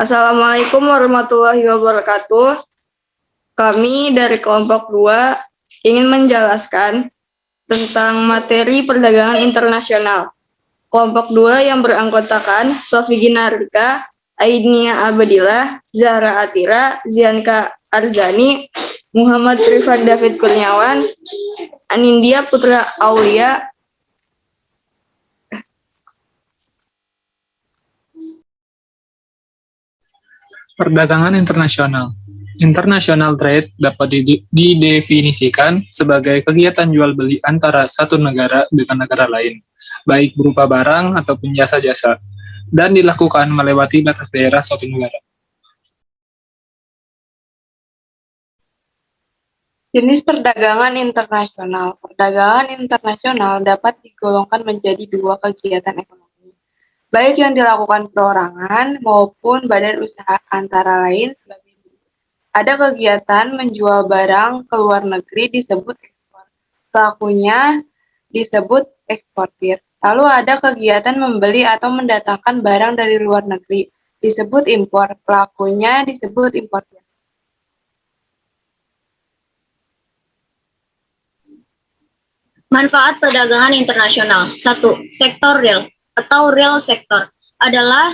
Assalamualaikum warahmatullahi wabarakatuh. Kami dari kelompok 2 ingin menjelaskan tentang materi perdagangan internasional. Kelompok 2 yang beranggotakan Sofi Ginarika, Ainia Abadillah, Zahra Atira, Zianka Arzani, Muhammad Rifat David Kurniawan, Anindya Putra Aulia. Perdagangan internasional. International trade dapat didefinisikan sebagai kegiatan jual beli antara satu negara dengan negara lain, baik berupa barang ataupun jasa-jasa, dan dilakukan melewati batas daerah suatu negara. Jenis perdagangan internasional. Perdagangan internasional dapat digolongkan menjadi dua kegiatan ekonomi, baik yang dilakukan perorangan maupun badan usaha, antara lain sebagai ada kegiatan menjual barang ke luar negeri disebut ekspor. Pelakunya disebut eksportir. Lalu ada kegiatan membeli atau mendatangkan barang dari luar negeri disebut impor. Pelakunya disebut importir. Manfaat perdagangan internasional. 1. Sektor real atau real sektor adalah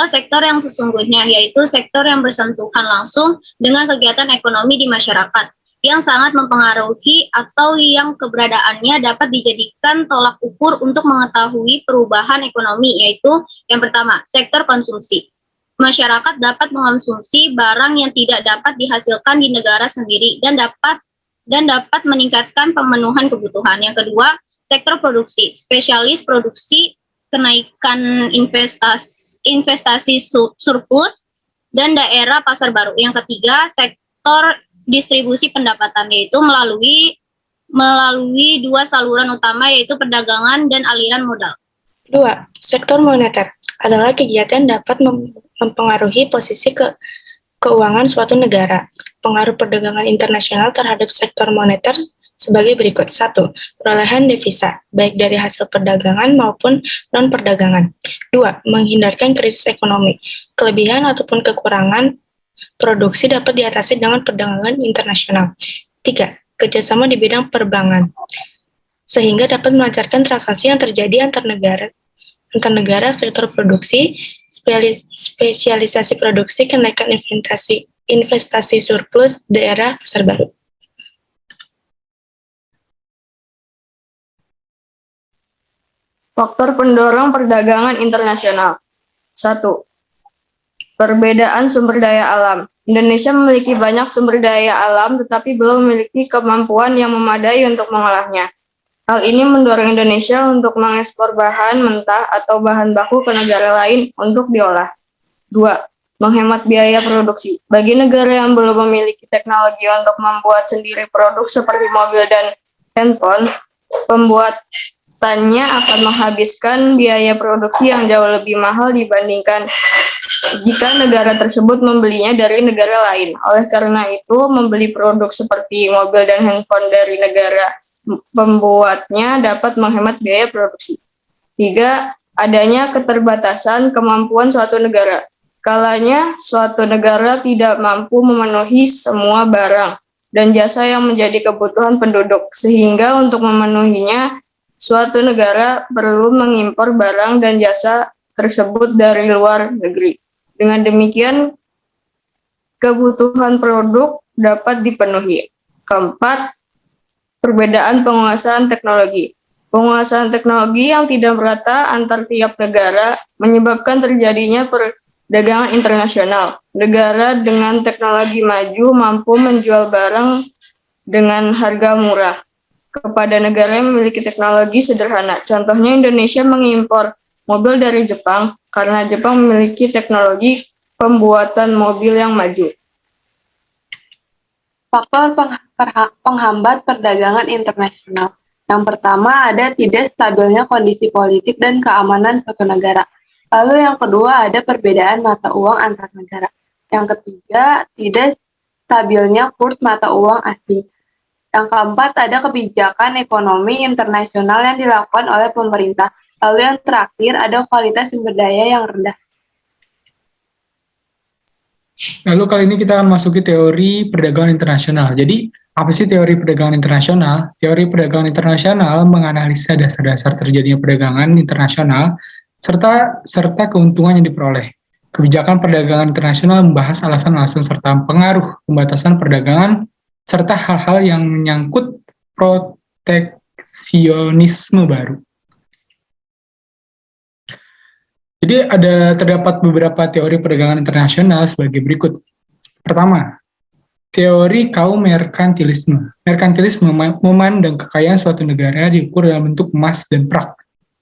sektor yang sesungguhnya, yaitu sektor yang bersentuhan langsung dengan kegiatan ekonomi di masyarakat, yang sangat mempengaruhi atau yang keberadaannya dapat dijadikan tolak ukur untuk mengetahui perubahan ekonomi, yaitu yang pertama, sektor konsumsi. Masyarakat dapat mengonsumsi barang yang tidak dapat dihasilkan di negara sendiri dan dapat meningkatkan pemenuhan kebutuhan. Yang kedua, sektor produksi. Spesialis produksi, kenaikan investasi surplus, dan daerah pasar baru. Yang ketiga, sektor distribusi pendapatan, yaitu melalui dua saluran utama, yaitu perdagangan dan aliran modal. 2. Sektor moneter adalah kegiatan dapat mempengaruhi posisi keuangan suatu negara. Pengaruh perdagangan internasional terhadap sektor moneter sebagai berikut. 1. Perolehan devisa, baik dari hasil perdagangan maupun non-perdagangan. 2. Menghindarkan krisis ekonomi. Kelebihan ataupun kekurangan produksi dapat diatasi dengan perdagangan internasional. 3. Kerjasama di bidang perbankan, sehingga dapat melancarkan transaksi yang terjadi antar negara sektor produksi, spesialisasi produksi, kenaikan investasi surplus, daerah pasar baru. Faktor pendorong perdagangan internasional. 1. Perbedaan sumber daya alam. Indonesia memiliki banyak sumber daya alam tetapi belum memiliki kemampuan yang memadai untuk mengolahnya. Hal ini mendorong Indonesia untuk mengekspor bahan mentah atau bahan baku ke negara lain untuk diolah. 2. Menghemat biaya produksi. Bagi negara yang belum memiliki teknologi untuk membuat sendiri produk seperti mobil dan handphone, pembuatannya akan menghabiskan biaya produksi yang jauh lebih mahal dibandingkan jika negara tersebut membelinya dari negara lain. Oleh karena itu, membeli produk seperti mobil dan handphone dari negara pembuatnya dapat menghemat biaya produksi. 3. Adanya keterbatasan kemampuan suatu negara. Kalanya suatu negara tidak mampu memenuhi semua barang dan jasa yang menjadi kebutuhan penduduk, sehingga untuk memenuhinya, suatu negara perlu mengimpor barang dan jasa tersebut dari luar negeri. Dengan demikian, kebutuhan produk dapat dipenuhi. 4. Perbedaan penguasaan teknologi. Penguasaan teknologi yang tidak merata antar tiap negara menyebabkan terjadinya perdagangan internasional. Negara dengan teknologi maju mampu menjual barang dengan harga murah kepada negara yang memiliki teknologi sederhana. Contohnya, Indonesia mengimpor mobil dari Jepang karena Jepang memiliki teknologi pembuatan mobil yang maju. Faktor penghambat perdagangan internasional. Yang pertama, ada tidak stabilnya kondisi politik dan keamanan suatu negara. Lalu yang kedua, ada perbedaan mata uang antar negara. Yang ketiga, tidak stabilnya kurs mata uang asing. Yang keempat, ada kebijakan ekonomi internasional yang dilakukan oleh pemerintah. Lalu yang terakhir, ada kualitas sumber daya yang rendah. Lalu kali ini kita akan masuki teori perdagangan internasional. Jadi, apa sih teori perdagangan internasional? Teori perdagangan internasional menganalisa dasar-dasar terjadinya perdagangan internasional serta keuntungan yang diperoleh. Kebijakan perdagangan internasional membahas alasan-alasan serta pengaruh pembatasan perdagangan serta hal-hal yang menyangkut proteksionisme baru. Jadi terdapat beberapa teori perdagangan internasional sebagai berikut. Pertama, teori kaum merkantilisme. Merkantilisme memandang kekayaan suatu negara diukur dalam bentuk emas dan perak,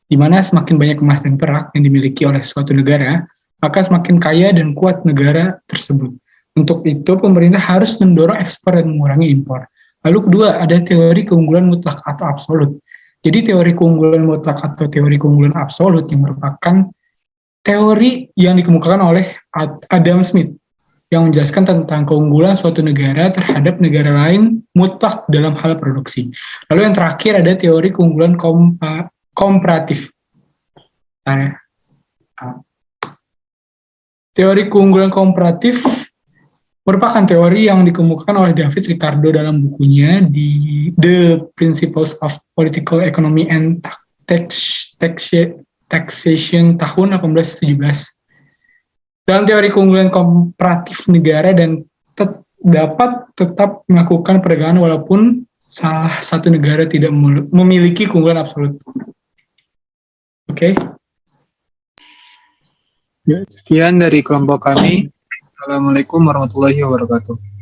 di mana semakin banyak emas dan perak yang dimiliki oleh suatu negara, maka semakin kaya dan kuat negara tersebut. Untuk itu, pemerintah harus mendorong ekspor dan mengurangi impor. Lalu kedua, ada teori keunggulan mutlak atau absolut. Jadi teori keunggulan mutlak atau teori keunggulan absolut yang merupakan teori yang dikemukakan oleh Adam Smith yang menjelaskan tentang keunggulan suatu negara terhadap negara lain mutlak dalam hal produksi. Lalu yang terakhir ada teori keunggulan komparatif. Teori keunggulan komparatif merupakan teori yang dikemukakan oleh David Ricardo dalam bukunya di The Principles of Political Economy and Taxation tahun 1817. Dalam teori keunggulan komparatif negara dan dapat tetap melakukan perdagangan walaupun salah satu negara tidak memiliki keunggulan absolut. Oke. Sekian dari kelompok kami. Assalamualaikum warahmatullahi wabarakatuh.